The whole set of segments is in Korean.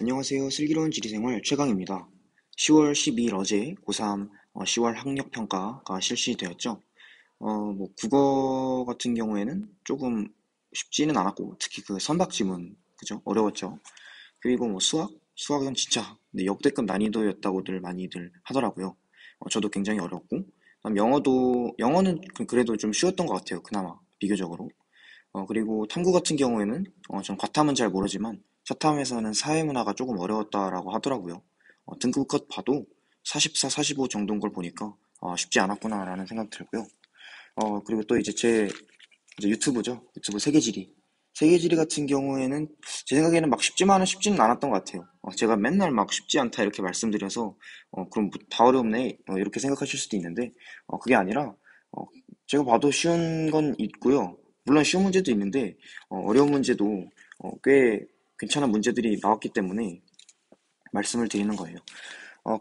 안녕하세요. 슬기로운 지리생활 최강입니다. 10월 12일 어제 고3 10월 학력평가가 실시되었죠. 국어 같은 경우에는 조금 쉽지는 않았고, 특히 그 선박지문, 그죠? 어려웠죠. 그리고 수학은 진짜 네, 역대급 난이도였다고들 많이들 하더라고요. 저도 굉장히 어렵고, 그다음 영어는 그래도 좀 쉬웠던 것 같아요. 그나마, 비교적으로. 그리고 탐구 같은 경우에는 전 과탐은 잘 모르지만 차탐에서는 사회문화가 조금 어려웠다라고 하더라고요. 등급컷 봐도 44, 45 정도인 걸 보니까 쉽지 않았구나라는 생각 들고요. 그리고 또 이제 유튜브죠. 유튜브 세계지리. 세계지리 같은 경우에는 제 생각에는 막 쉽지만은 쉽지는 않았던 것 같아요. 제가 맨날 막 쉽지 않다 이렇게 말씀드려서 그럼 뭐다 어렵네 이렇게 생각하실 수도 있는데 그게 아니라 어, 제가 봐도 쉬운 건 있고요. 물론 쉬운 문제도 있는데 어려운 문제도 꽤 괜찮은 문제들이 나왔기 때문에 말씀을 드리는 거예요.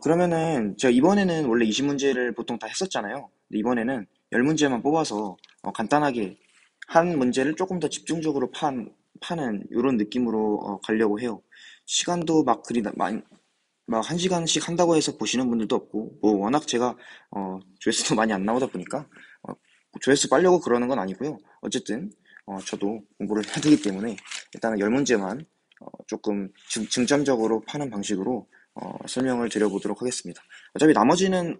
그러면은 제가 이번에는 원래 20문제를 보통 다 했었잖아요. 근데 이번에는 10문제만 뽑아서 간단하게 한 문제를 조금 더 집중적으로 파는 이런 느낌으로 가려고 해요. 시간도 막 그리 많이 막 1시간씩 한다고 해서 보시는 분들도 없고 뭐 워낙 제가 조회수도 많이 안 나오다 보니까 어, 조회수 빨려고 그러는 건 아니고요. 어쨌든 저도 공부를 해야 되기 때문에 일단은 10문제만 조금 중점적으로 파는 방식으로 설명을 드려보도록 하겠습니다. 어차피 나머지는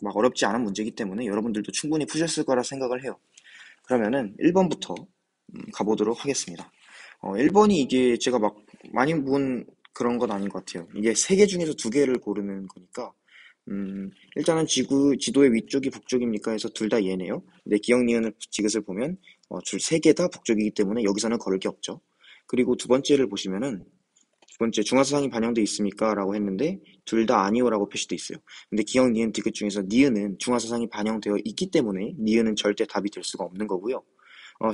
막 어렵지 않은 문제이기 때문에 여러분들도 충분히 푸셨을 거라 생각을 해요. 그러면은 1번부터 가보도록 하겠습니다. 1번이 이게 제가 막 많이 본 그런 건 아닌 것 같아요. 이게 세 개 중에서 두 개를 고르는 거니까 일단은 지도의 위쪽이 북쪽입니까 해서 둘 다 얘네요. 근데 기억, 니은, 지읒을 보면 줄 세 개 다 북쪽이기 때문에 여기서는 걸을 게 없죠. 그리고 두 번째를 보시면은 두 번째 중화사상이 반영돼 있습니까? 라고 했는데 둘 다 아니오라고 표시돼 있어요. 근데 기억, 니은, 디귿 중에서 니은은 중화사상이 반영되어 있기 때문에 니은은 절대 답이 될 수가 없는 거고요.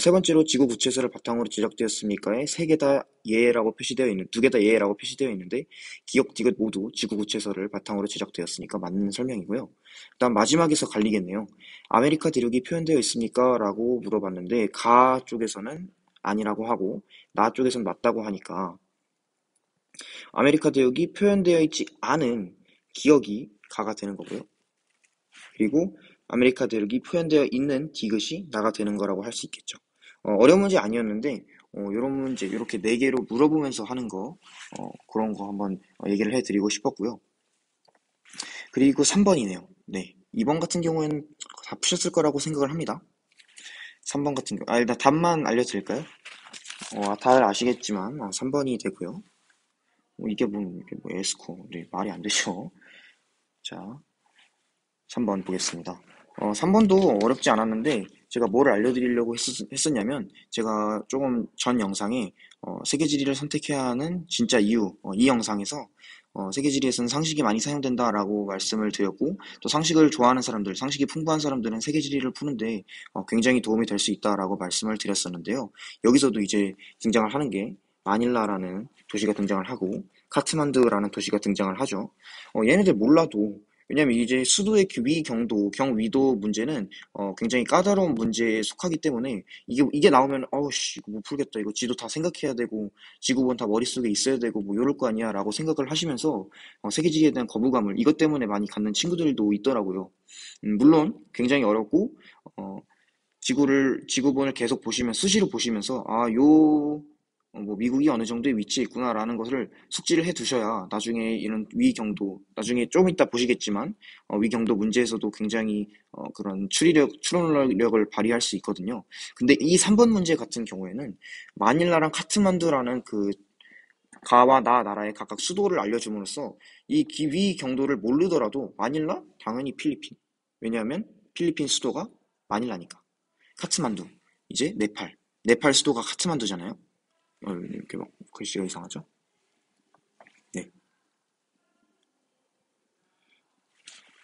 세 번째로 지구 구체설을 바탕으로 제작되었습니까에 세 개 다 예라고 표시되어 있는, 두 개 다 예라고 표시되어 있는데, 기억, 디귿 모두 지구 구체설을 바탕으로 제작되었으니까 맞는 설명이고요. 그다음 마지막에서 갈리겠네요. 아메리카 대륙이 표현되어 있습니까? 라고 물어봤는데, 가 쪽에서는 아니라고 하고, 나 쪽에서는 맞다고 하니까, 아메리카 대륙이 표현되어 있지 않은 기억이 가가 되는 거고요. 그리고 아메리카 대륙이 표현되어 있는 디귿이 나가 되는 거라고 할 수 있겠죠. 어려운 문제 아니었는데 이런 문제 이렇게 네 개로 물어보면서 하는 거 그런 거 한번 얘기를 해드리고 싶었고요. 그리고 3번이네요. 네, 2번 같은 경우에는 다 푸셨을 거라고 생각을 합니다. 3번 같은 경우 일단 답만 알려드릴까요? 다들 아시겠지만 3번이 되고요. 이게 뭐 에스코 네, 말이 안 되죠. 자, 3번 보겠습니다. 3번도 어렵지 않았는데 제가 뭐를 알려드리려고 했었냐면 제가 조금 전 영상에 세계지리를 선택해야 하는 진짜 이유 이 영상에서 세계지리에서는 상식이 많이 사용된다라고 말씀을 드렸고 또 상식을 좋아하는 사람들, 상식이 풍부한 사람들은 세계지리를 푸는데 굉장히 도움이 될 수 있다라고 말씀을 드렸었는데요. 여기서도 이제 등장을 하는 게 마닐라라는 도시가 등장을 하고 카트만드라는 도시가 등장을 하죠. 얘네들 몰라도 왜냐면 이제 수도의 경도, 경위도 문제는 굉장히 까다로운 문제에 속하기 때문에 이게 나오면 어우씨 이거 못 풀겠다 이거 지도 다 생각해야 되고 지구본 다 머릿속에 있어야 되고 뭐 이럴 거 아니야 라고 생각을 하시면서 세계지리에 대한 거부감을 이것 때문에 많이 갖는 친구들도 있더라고요. 물론 굉장히 어렵고 어, 지구본을 계속 보시면 수시로 보시면서 뭐 미국이 어느 정도의 위치에 있구나라는 것을 숙지를 해 두셔야 나중에 이런 위경도 나중에 좀 이따 보시겠지만 위경도 문제에서도 굉장히 그런 추론력을 발휘할 수 있거든요. 근데 이 3번 문제 같은 경우에는 마닐라랑 카트만두라는 그 가와 나 나라의 각각 수도를 알려줌으로써 이 위경도를 모르더라도 마닐라 당연히 필리핀. 왜냐하면 필리핀 수도가 마닐라니까. 카트만두. 이제 네팔 수도가 카트만두잖아요. 이렇게 막 글씨가 이상하죠? 네.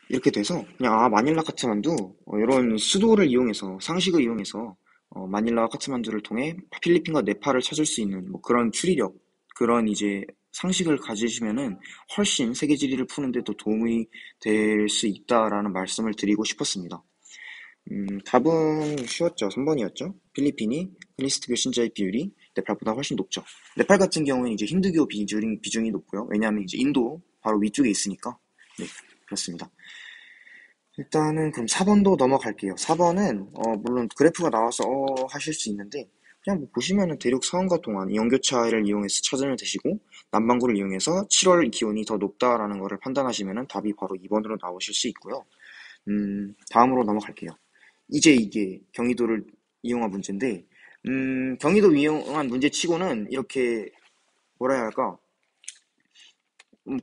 이렇게 돼서 그냥 마닐라 카트만두 이런 수도를 이용해서 상식을 이용해서 마닐라와 카트만두를 통해 필리핀과 네팔을 찾을 수 있는 뭐 그런 추리력 그런 이제 상식을 가지시면은 훨씬 세계지리를 푸는데 도 도움이 될 수 있다라는 말씀을 드리고 싶었습니다. 답은 쉬웠죠. 3번이었죠. 필리핀이 헬리스트교 신자의 비율이 네팔보다 훨씬 높죠. 네팔 같은 경우는 이제 힌두교 비중이 높고요. 왜냐하면 이제 인도 바로 위쪽에 있으니까. 네, 그렇습니다. 일단은 그럼 4번도 넘어갈게요. 4번은 물론 그래프가 나와서 하실 수 있는데 그냥 뭐 보시면은 대륙 상황과 동안 연교차를 이용해서 찾으면 되시고 남반구를 이용해서 7월 기온이 더 높다라는 것을 판단하시면은 답이 바로 2번으로 나오실 수 있고요. 다음으로 넘어갈게요. 이제 이게 경기도를 이용한 문제인데 경기도 이용한 문제치고는 이렇게 뭐라 해야 할까?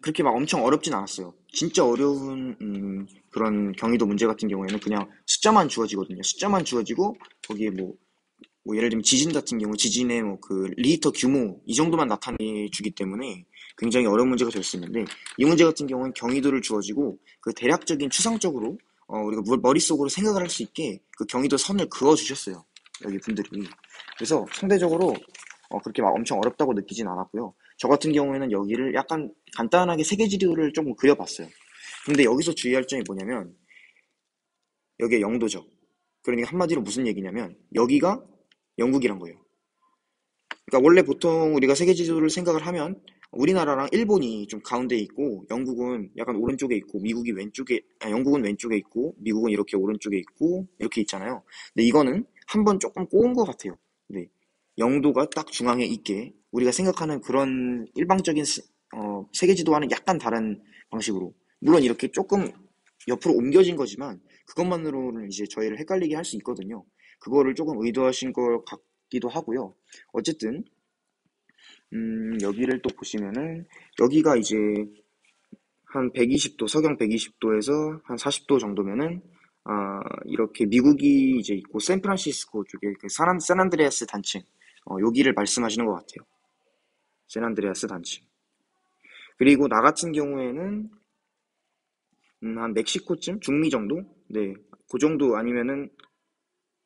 그렇게 막 엄청 어렵진 않았어요. 진짜 어려운 그런 경기도 문제 같은 경우에는 그냥 숫자만 주어지거든요. 숫자만 주어지고 거기에 뭐 예를 들면 지진 같은 경우 지진의 뭐 그 리히터 규모 이 정도만 나타내 주기 때문에 굉장히 어려운 문제가 될 수 있는데 이 문제 같은 경우는 경위도를 주어지고 그 대략적인 추상적으로 우리가 머릿속으로 생각을 할 수 있게 그 경위도 선을 그어 주셨어요. 여기 분들이. 그래서 상대적으로 그렇게 막 엄청 어렵다고 느끼진 않았고요. 저 같은 경우에는 여기를 약간 간단하게 세계지도를 조금 그려봤어요. 근데 여기서 주의할 점이 뭐냐면 여기가 영도죠. 그러니까 한마디로 무슨 얘기냐면 여기가 영국이란 거예요. 그러니까 원래 보통 우리가 세계 지도를 생각을 하면 우리나라랑 일본이 좀 가운데 있고 영국은 약간 오른쪽에 있고 미국이 왼쪽에 영국은 왼쪽에 있고 미국은 이렇게 오른쪽에 있고 이렇게 있잖아요. 근데 이거는 한번 조금 꼬은 것 같아요. 네. 영도가 딱 중앙에 있게 우리가 생각하는 그런 일방적인 세계 지도와는 약간 다른 방식으로 물론 이렇게 조금 옆으로 옮겨진 거지만 그것만으로는 이제 저희를 헷갈리게 할 수 있거든요. 그거를 조금 의도하신 것 같기도 하고요. 어쨌든 여기를 또 보시면은 여기가 이제 한 120도 서경 120도에서 한 40도 정도면은 이렇게 미국이 이제 있고 샌프란시스코 쪽에 그 샌안드레아스 단층 여기를 말씀하시는 것 같아요. 샌안드레아스 단층. 그리고 나 같은 경우에는 한 멕시코쯤 중미 정도? 네, 그 정도 아니면은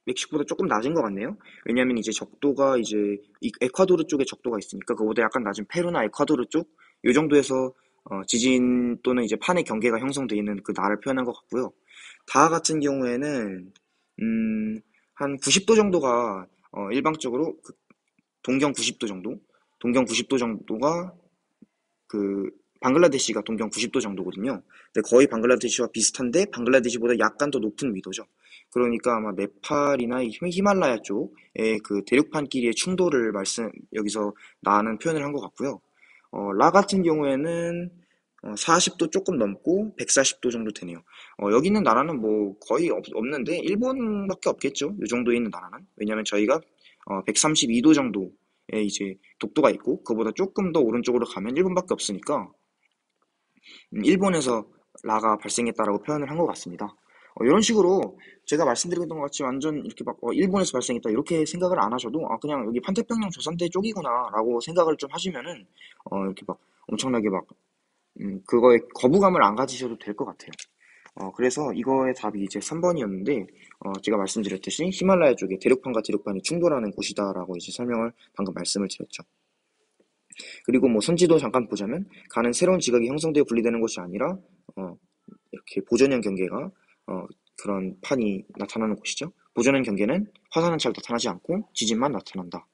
멕시코보다 조금 낮은 것 같네요. 왜냐하면 이제 적도가 이제 에콰도르 쪽에 적도가 있으니까 그거보다 약간 낮은 페루나 에콰도르 쪽 이 정도에서 지진 또는 이제 판의 경계가 형성되어 있는 그 나를 표현한 것 같고요. 다 같은 경우에는 한 90도 정도가 일방적으로 동경 90도 정도, 동경 90도 정도가 그 방글라데시가 동경 90도 정도거든요. 근데 거의 방글라데시와 비슷한데 방글라데시보다 약간 더 높은 위도죠. 그러니까 아마 네팔이나 히말라야 쪽의 그 대륙판끼리의 충돌을 여기서 나는 표현을 한 것 같고요. 라 같은 경우에는 40도 조금 넘고 140도 정도 되네요. 여기 있는 나라는 뭐 거의 없는데 일본밖에 없겠죠. 이 정도에 있는 나라는. 왜냐하면 저희가 132도 정도의 이제 독도가 있고 그보다 조금 더 오른쪽으로 가면 일본밖에 없으니까 일본에서 라가 발생했다라고 표현을 한 것 같습니다. 이런 식으로 제가 말씀드렸던 것 같이 완전 이렇게 막 일본에서 발생했다 이렇게 생각을 안 하셔도 그냥 여기 판태평양 조선대 쪽이구나라고 생각을 좀 하시면은 이렇게 막 엄청나게 막 그거에 거부감을 안 가지셔도 될 것 같아요. 그래서 이거의 답이 이제 3번이었는데 제가 말씀드렸듯이 히말라야 쪽에 대륙판과 대륙판이 충돌하는 곳이다라고 이제 설명을 방금 말씀을 드렸죠. 그리고 뭐 선지도 잠깐 보자면 가는 새로운 지각이 형성되어 분리되는 것이 아니라 어, 이렇게 보존형 경계가 그런 판이 나타나는 곳이죠. 보존형 경계는 화산은 잘 나타나지 않고 지진만 나타난다.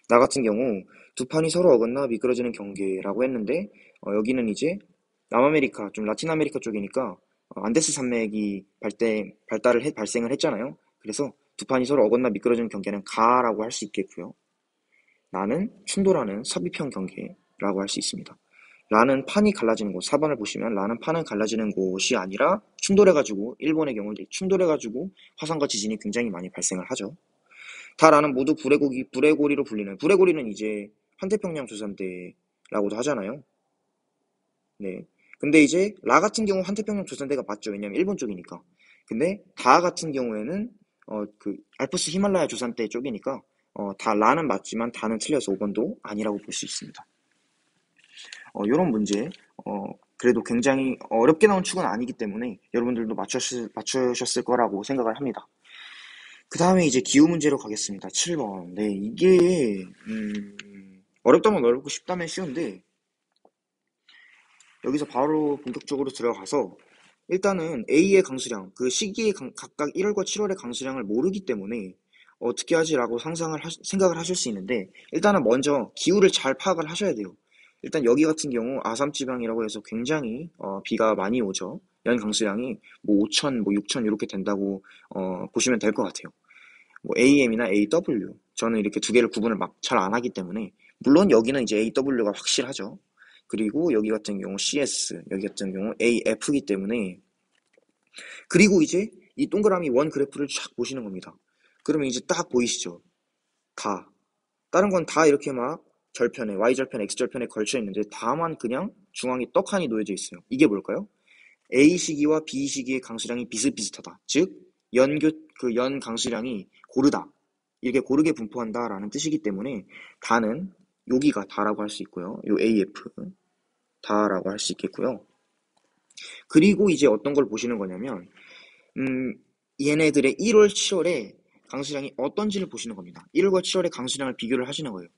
나 같은 경우 두 판이 서로 어긋나 미끄러지는 경계라고 했는데 여기는 이제 남아메리카, 좀 라틴 아메리카 쪽이니까 안데스 산맥이 발생을 했잖아요. 그래서 두 판이 서로 어긋나 미끄러지는 경계는 가라고 할 수 있겠고요. 라는 충돌하는 섭입형 경계라고 할 수 있습니다. 라는 판이 갈라지는 곳, 4번을 보시면 라는 판은 갈라지는 곳이 아니라 충돌해가지고 일본의 경우 이제 충돌해가지고 화산과 지진이 굉장히 많이 발생을 하죠. 다 라는 모두 불의 고리로 불리는 불의 고리는 이제 환태평양 조선대라고도 하잖아요. 네. 근데 이제 라 같은 경우 환태평양 조선대가 맞죠. 왜냐면 일본 쪽이니까. 근데 다 같은 경우에는 그 알프스 히말라야 조선대 쪽이니까 다 라는 맞지만 다는 틀려서 5번도 아니라고 볼 수 있습니다. 이런 문제 그래도 굉장히 어렵게 나온 축은 아니기 때문에 여러분들도 맞추셨을 거라고 생각을 합니다. 그 다음에 이제 기후 문제로 가겠습니다. 7번. 네, 이게 어렵다면 어렵고 쉽다면 쉬운데 여기서 바로 본격적으로 들어가서 일단은 A의 강수량, 그 시기의 각각 1월과 7월의 강수량을 모르기 때문에 어떻게 하지라고 생각을 하실 수 있는데, 일단은 먼저 기후를 잘 파악을 하셔야 돼요. 일단 여기 같은 경우 아삼지방이라고 해서 굉장히 비가 많이 오죠. 연 강수량이 뭐 5천, 뭐 6천 이렇게 된다고 보시면 될 것 같아요. 뭐 AM이나 AW, 저는 이렇게 두 개를 구분을 막 잘 안 하기 때문에, 물론 여기는 이제 AW가 확실하죠. 그리고 여기 같은 경우 CS, 여기 같은 경우 AF이기 때문에, 그리고 이제 이 동그라미 원 그래프를 쫙 보시는 겁니다. 그러면 이제 딱 보이시죠? 다. 다른 건 다 이렇게 막 절편에, Y절편, X절편에 걸쳐 있는데, 다만 그냥 중앙에 떡하니 놓여져 있어요. 이게 뭘까요? A 시기와 B 시기의 강수량이 비슷비슷하다. 즉, 연 강수량이 고르다. 이렇게 고르게 분포한다라는 뜻이기 때문에, 다는 여기가 다라고 할 수 있고요. 요 AF, 다라고 할 수 있겠고요. 그리고 이제 어떤 걸 보시는 거냐면, 음, 얘네들의 1월, 7월에 강수량이 어떤지를 보시는 겁니다. 1월과 7월의 강수량을 비교를 하시는 거예요.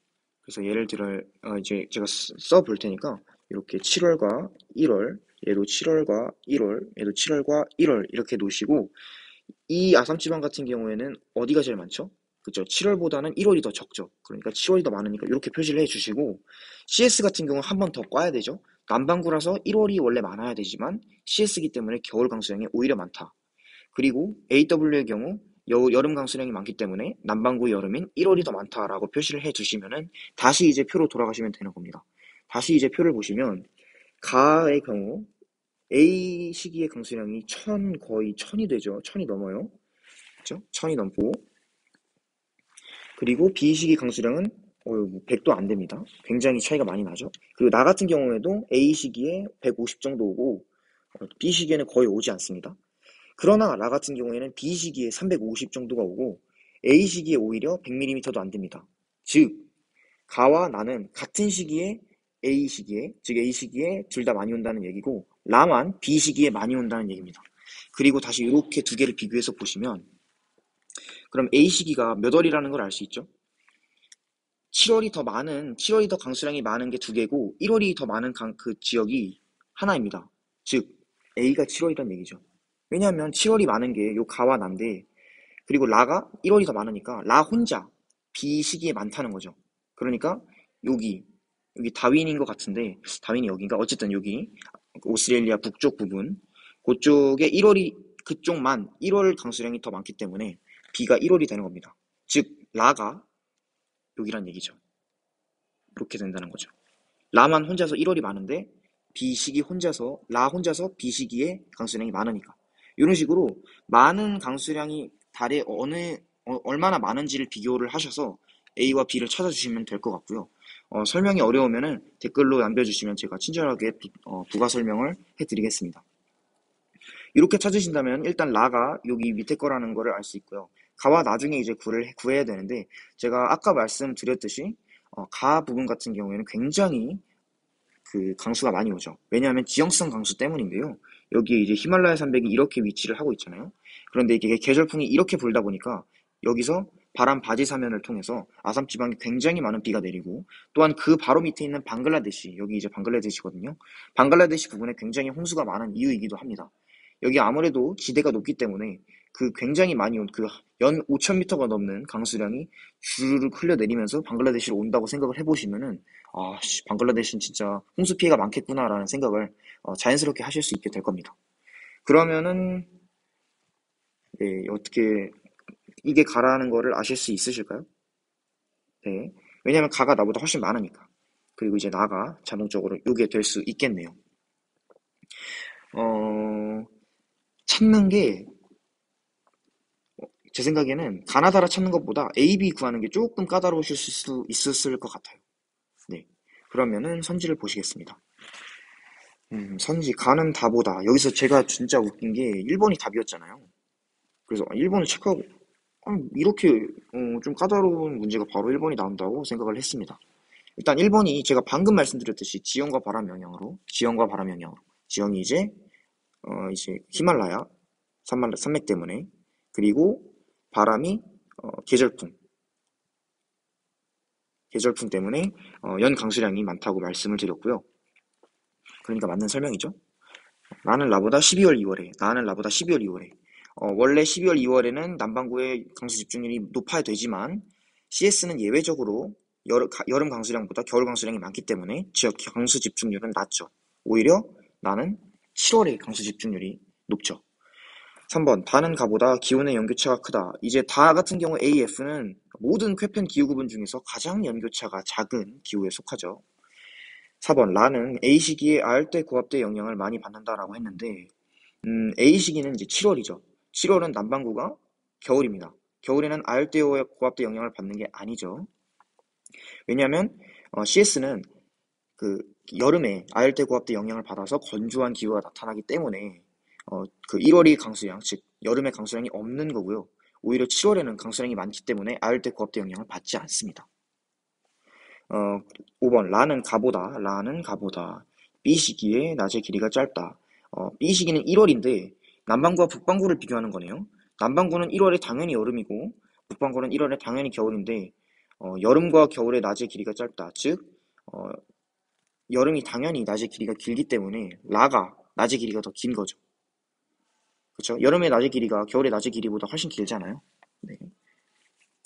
그래서 예를 들어 이제 제가 써볼 테니까, 이렇게 7월과 1월, 얘도 7월과 1월, 얘도 7월과 1월 이렇게 놓으시고, 이 아삼지방 같은 경우에는 어디가 제일 많죠? 그죠? 7월보다는 1월이 더 적죠. 그러니까 7월이 더 많으니까 이렇게 표시를 해주시고, CS 같은 경우는 한 번 더 꽈야 되죠. 남반구라서 1월이 원래 많아야 되지만 CS이기 때문에 겨울 강수량이 오히려 많다. 그리고 AW의 경우 여름 강수량이 많기 때문에 남반구 여름인 1월이 더 많다라고 표시를 해주시면은, 다시 이제 표로 돌아가시면 되는 겁니다. 다시 이제 표를 보시면, 가의 경우 A 시기의 강수량이 거의 천이 되죠. 천이 넘어요. 그죠? 천이 넘고, 그리고 B 시기 강수량은 100도 안 됩니다. 굉장히 차이가 많이 나죠. 그리고 나 같은 경우에도 A 시기에 150 정도 오고, B 시기에는 거의 오지 않습니다. 그러나 나 같은 경우에는 B 시기에 350 정도가 오고, A 시기에 오히려 100mm도 안 됩니다. 즉, 가와 나는 같은 시기에 A 시기에, 즉 A 시기에 둘 다 많이 온다는 얘기고, 나만 B 시기에 많이 온다는 얘기입니다. 그리고 다시 이렇게 두 개를 비교해서 보시면, 그럼 A 시기가 몇 월이라는 걸 알 수 있죠? 7월이 더 강수량이 많은 게 두 개고, 1월이 더 많은 그 지역이 하나입니다. 즉, A가 7월이란 얘기죠. 왜냐하면 7월이 많은 게 요 가와 난데, 그리고 라가 1월이 더 많으니까 라 혼자 B 시기에 많다는 거죠. 그러니까 여기 다윈인 것 같은데, 다윈이 여기인가? 어쨌든 여기 오스트레일리아 북쪽 부분, 그쪽에 1월이, 그쪽만 1월 강수량이 더 많기 때문에 B가 1월이 되는 겁니다. 즉 라가 여기란 얘기죠. 이렇게 된다는 거죠. 라만 혼자서 1월이 많은데 라 혼자서 B 시기에 강수량이 많으니까, 이런 식으로 많은 강수량이 달에 얼마나 많은지를 비교를 하셔서 A와 B를 찾아주시면 될 것 같고요. 설명이 어려우면은 댓글로 남겨주시면 제가 친절하게 부가 설명을 해드리겠습니다. 이렇게 찾으신다면 일단 라가 여기 밑에 거라는 거를 알 수 있고요. 가와 나중에 이제 구해야 되는데, 제가 아까 말씀드렸듯이 가 부분 같은 경우에는 굉장히 그 강수가 많이 오죠. 왜냐하면 지형성 강수 때문인데요. 여기에 이제 히말라야 산맥이 이렇게 위치를 하고 있잖아요. 그런데 이게 계절풍이 이렇게 불다 보니까 여기서 바람 바지 사면을 통해서 아삼 지방에 굉장히 많은 비가 내리고, 또한 그 바로 밑에 있는 방글라데시, 여기 이제 방글라데시거든요. 방글라데시 부분에 굉장히 홍수가 많은 이유이기도 합니다. 여기 아무래도 지대가 높기 때문에 그 굉장히 많이 온 그 연 5,000m가 넘는 강수량이 주르륵 흘려내리면서 방글라데시로 온다고 생각을 해보시면은, 방글라데시는 진짜 홍수 피해가 많겠구나라는 생각을 자연스럽게 하실 수 있게 될 겁니다. 그러면은, 네, 어떻게 이게 가라는 거를 아실 수 있으실까요? 네. 왜냐면 가가 나보다 훨씬 많으니까. 그리고 이제 나가 자동적으로 요게 될 수 있겠네요. 어, 찾는 게, 제 생각에는 가나다라 찾는 것보다 A, B 구하는 게 조금 까다로우실 수 있었을 것 같아요. 네. 그러면은 선지를 보시겠습니다. 선지 가는 다보다, 여기서 제가 진짜 웃긴 게 1번이 답이었잖아요. 그래서 1번을 체크하고, 이렇게 좀 까다로운 문제가 바로 1번이 나온다고 생각을 했습니다. 일단 1번이 제가 방금 말씀드렸듯이 지형과 바람 영향으로, 지형이 이제 히말라야 산맥 때문에, 그리고 바람이 계절풍 때문에 연 강수량이 많다고 말씀을 드렸고요. 그러니까 맞는 설명이죠. 나는 나보다 12월 2월에 원래 12월, 2월에는 남반구의 강수 집중률이 높아야 되지만 CS는 예외적으로 여름 강수량보다 겨울 강수량이 많기 때문에 지역 강수 집중률은 낮죠. 오히려 나는 7월에 강수 집중률이 높죠. 3번, 다는 가보다 기온의 연교차가 크다. 이제 다 같은 경우 AF는 모든 쾌편 기후구분 중에서 가장 연교차가 작은 기후에 속하죠. 4번, 라는 A 시기에 아열대 고압대 영향을 많이 받는다라고 했는데, A 시기는 이제 7월이죠. 7월은 남반구가 겨울입니다. 겨울에는 아열대 고압대 영향을 받는 게 아니죠. 왜냐하면 CS는 그 여름에 아열대 고압대 영향을 받아서 건조한 기후가 나타나기 때문에 그 1월이 강수량, 즉 여름에 강수량이 없는 거고요. 오히려 7월에는 강수량이 많기 때문에 아열대 고압대 영향을 받지 않습니다. 5번 라는 가보다 B 시기에 낮의 길이가 짧다. B 시기는 1월인데 남반구와 북반구를 비교하는 거네요. 남반구는 1월에 당연히 여름이고 북반구는 1월에 당연히 겨울인데 여름과 겨울의 낮의 길이가 짧다. 즉 어, 여름이 당연히 낮의 길이가 길기 때문에 라가 낮의 길이가 더 긴 거죠. 그렇죠? 여름의 낮의 길이가 겨울의 낮의 길이보다 훨씬 길잖아요. 네.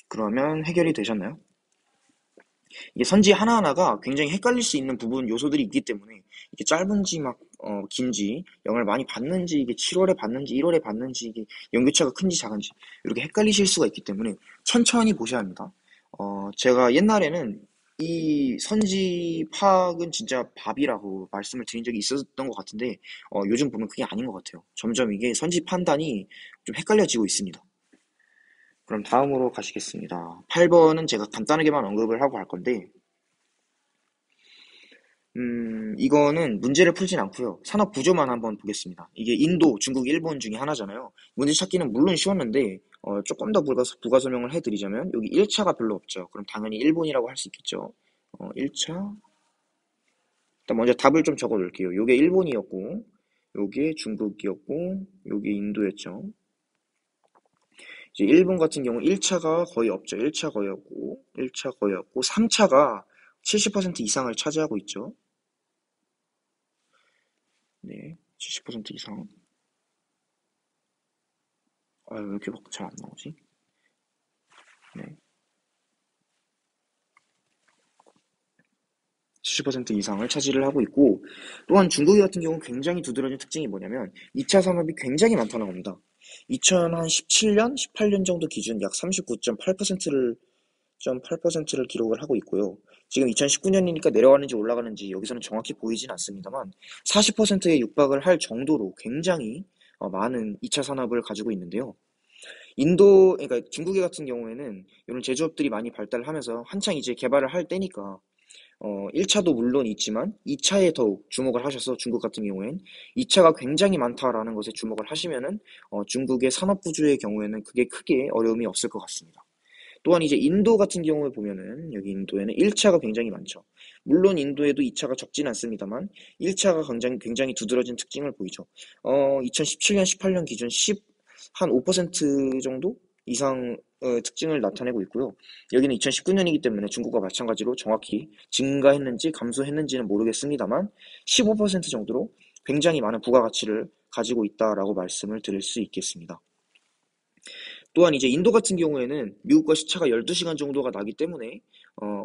그러면 해결이 되셨나요? 이게 선지 하나하나가 굉장히 헷갈릴 수 있는 부분 요소들이 있기 때문에 이게 짧은지 긴지 영향을 많이 받는지 이게 7월에 받는지 1월에 받는지 이게 연교차가 큰지 작은지 이렇게 헷갈리실 수가 있기 때문에 천천히 보셔야 합니다. 제가 옛날에는 이 선지 파악은 진짜 밥이라고 말씀을 드린 적이 있었던 것 같은데 요즘 보면 그게 아닌 것 같아요. 점점 이게 선지 판단이 좀 헷갈려지고 있습니다. 그럼 다음으로 가시겠습니다. 8번은 제가 간단하게만 언급을 하고 갈 건데 이거는 문제를 풀진 않고요. 산업 구조만 한번 보겠습니다. 이게 인도, 중국, 일본 중에 하나잖아요. 문제 찾기는 물론 쉬웠는데 조금 더 부가 설명을 해드리자면 여기 1차가 별로 없죠. 그럼 당연히 일본이라고 할 수 있겠죠. 1차 일단 먼저 답을 좀 적어 놓을게요. 요게 일본이었고 요게 중국이었고 요게 인도였죠. 이제 일본 같은 경우 1차가 거의 없죠. 1차 거의 없고 1차 거의 없고 3차가 70% 이상을 차지하고 있죠. 네, 70% 이상. 아, 왜 이렇게 막 잘 안 나오지? 네. 70% 이상을 차지를 하고 있고, 또한 중국 같은 경우 굉장히 두드러진 특징이 뭐냐면, 2차 산업이 굉장히 많다는 겁니다. 2017년, 18년 정도 기준 약 39.8%를 기록을 하고 있고요. 지금 2019년이니까 내려가는지 올라가는지 여기서는 정확히 보이진 않습니다만, 40%에 육박을 할 정도로 굉장히 많은 2차 산업을 가지고 있는데요. 그러니까 중국의 같은 경우에는 이런 제조업들이 많이 발달을 하면서 한창 이제 개발을 할 때니까 1차도 물론 있지만 2차에 더욱 주목을 하셔서 중국 같은 경우엔 2차가 굉장히 많다라는 것에 주목을 하시면은 중국의 산업 구조의 경우에는 그게 크게 어려움이 없을 것 같습니다. 또한 이제 인도 같은 경우에 보면은 여기 인도에는 1차가 굉장히 많죠. 물론 인도에도 2차가 적진 않습니다만 1차가 굉장히 두드러진 특징을 보이죠. 2017년, 18년 기준 한 5% 정도 이상 특징을 나타내고 있고요. 여기는 2019년이기 때문에 중국과 마찬가지로 정확히 증가했는지 감소했는지는 모르겠습니다만 15% 정도로 굉장히 많은 부가가치를 가지고 있다라고 말씀을 드릴 수 있겠습니다. 또한 이제 인도 같은 경우에는 미국과 시차가 12시간 정도가 나기 때문에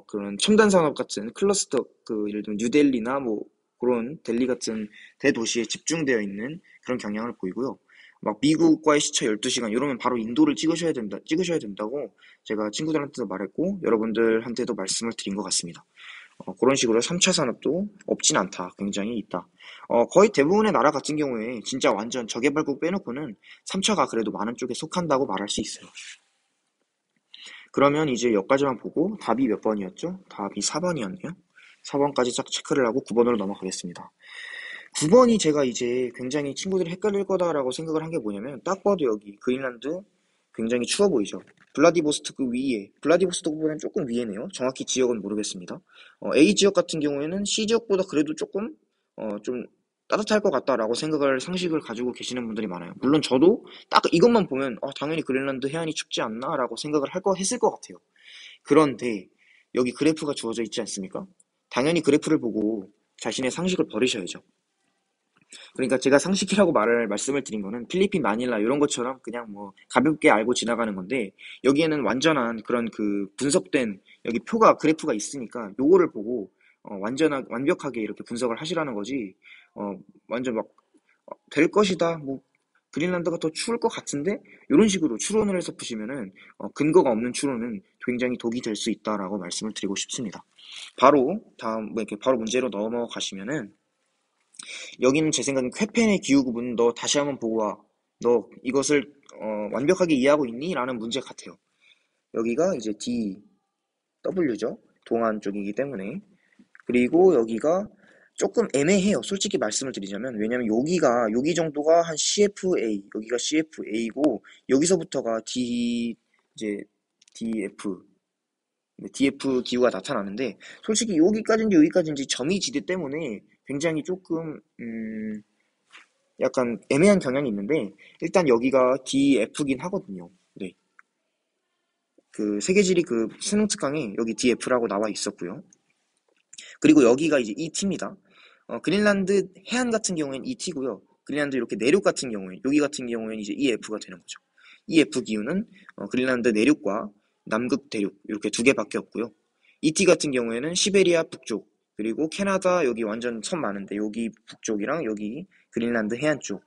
그런 첨단 산업 같은 클러스터 예를 들면 뉴델리나 뭐 그런 델리 같은 대도시에 집중되어 있는 그런 경향을 보이고요. 막 미국과의 시차 12시간 이러면 바로 인도를 찍으셔야 된다고 제가 친구들한테도 말했고 여러분들한테도 말씀을 드린 것 같습니다. 그런 식으로 3차 산업도 없진 않다. 굉장히 있다. 거의 대부분의 나라 같은 경우에 진짜 완전 저개발국 빼놓고는 3차가 그래도 많은 쪽에 속한다고 말할 수 있어요. 그러면 이제 여기까지만 보고 답이 몇 번이었죠? 답이 4번이었네요. 4번까지 쫙 체크를 하고 9번으로 넘어가겠습니다. 9번이 제가 이제 굉장히 친구들이 헷갈릴 거다라고 생각을 한 게 뭐냐면 딱 봐도 여기 그린란드 굉장히 추워 보이죠. 블라디보스토크보다는 조금 위에네요. 정확히 지역은 모르겠습니다. A 지역 같은 경우에는 C 지역보다 그래도 조금 좀 따뜻할 것 같다라고 상식을 가지고 계시는 분들이 많아요. 물론 저도 딱 이것만 보면 당연히 그린란드 해안이 춥지 않나라고 생각을 했을 것 같아요. 그런데 여기 그래프가 주어져 있지 않습니까? 당연히 그래프를 보고 자신의 상식을 버리셔야죠. 그러니까 제가 상식이라고 말씀을 드린 거는 필리핀 마닐라 이런 것처럼 그냥 뭐 가볍게 알고 지나가는 건데, 여기에는 완전한 그런 그 분석된 여기 표가 그래프가 있으니까 요거를 보고 완벽하게 이렇게 분석을 하시라는 거지. 어, 완전 막 될 것이다. 뭐 그린란드가 더 추울 것 같은데 이런 식으로 추론을 해서 푸시면은 근거가 없는 추론은 굉장히 독이 될 수 있다라고 말씀을 드리고 싶습니다. 바로 다음 뭐 이렇게 바로 문제로 넘어가시면은, 여기는 제 생각엔 쾌펜의 기후구분 너 다시 한번 보고 와. 너 이것을 완벽하게 이해하고 있니? 라는 문제 같아요. 여기가 이제 DW죠. 동안 쪽이기 때문에. 그리고 여기가 조금 애매해요. 솔직히 말씀을 드리자면. 왜냐면 여기 정도가 한 CFA, 여기가 CFA고, 여기서부터가 이제 DF, DF 기후가 나타나는데, 솔직히 여기까지인지 점이 지대 때문에 굉장히 조금, 약간 애매한 경향이 있는데, 일단 여기가 DF긴 하거든요. 네. 그 세계지리 그 수능 특강에 여기 DF라고 나와 있었고요. 그리고 여기가 이제 ET입니다. 그린란드 해안 같은 경우에는 ET고요. 그린란드 이렇게 내륙 같은 경우에, 여기 같은 경우에는 이제 EF가 되는 거죠. EF 기후는 그린란드 내륙과 남극 대륙 이렇게 두 개밖에 없고요. ET 같은 경우에는 시베리아 북쪽, 그리고 캐나다 여기 완전 섬 많은데 여기 북쪽이랑 여기 그린란드 해안 쪽,